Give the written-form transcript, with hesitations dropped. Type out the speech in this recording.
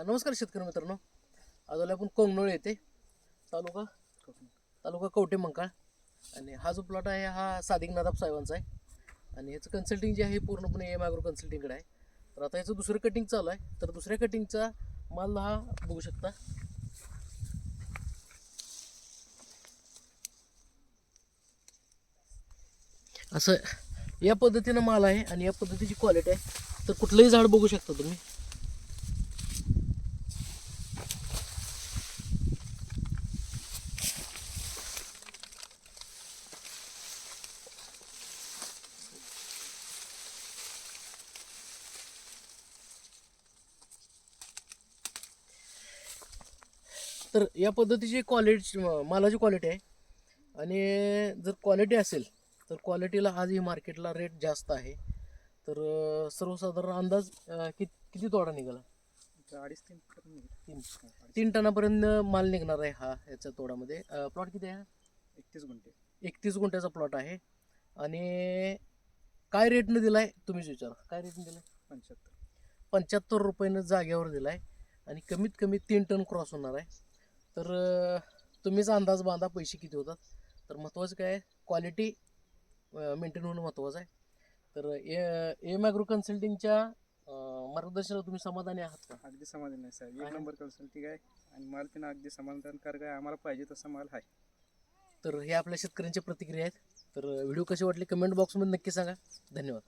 नमस्कार शेतकरी मित्रांनो. आज आलो आपण कोंगनोळ येथे, तालुका तालुका कवठे मंकाळ. आणि हा जो प्लॉट आहे हा सादिक नादाब साहेबांचा आहे. आणि ह्याचं कन्सल्टिंग जे आहे पूर्णपणे एम ॲग्रो कन्सल्टिंगकडे आहे. तर आता याचं दुसरं कटिंग चालू आहे. तर दुसऱ्या कटिंगचा माल हा बघू शकता. असं या पद्धतीनं माल आहे आणि या पद्धतीची क्वालिटी आहे. तर कुठलंही झाड बघू शकता तुम्ही. तर या पद्धतीची क्वालिटी मालाची क्वालिटी आहे. आणि जर क्वालिटी असेल तर क्वालिटीला आजही मार्केटला रेट जास्त आहे. तर सर्वसाधारण अंदाज किती तोडा निघाला? 2.5-3 तीन टनापर्यंत माल निघणार आहे हा याच्या तोडामध्ये. प्लॉट किती आहे? 31 गुंठे. 31 गुंठ्याचा प्लॉट आहे. आणि काय रेटनं दिलाय तुम्हीच विचारा, काय रेटनं दिलाय? 75 रुपयानं जागेवर दिलाय. आणि कमीत कमी 3 टन क्रॉस होणार आहे. तर तुम्हीच अंदाज बांधा पैसे किती होतात. तर महत्त्वाचं काय आहे, क्वालिटी मेंटेन होणं महत्त्वाचं आहे. तर एम ॲग्रो कन्सल्टिंगच्या मार्गदर्शनाला तुम्ही समाधानी आहात का? अगदी समाधान आहे साहेब. एक नंबर कन्सल्टिंग आहे आणि माल पण अगदी समाधानकारक आहे. आम्हाला पाहिजे तसा माल आहे. तर हे आपल्या शेतकऱ्यांच्या प्रतिक्रिया आहेत. तर व्हिडिओ कसे वाटले कमेंट बॉक्समध्ये नक्की सांगा. धन्यवाद.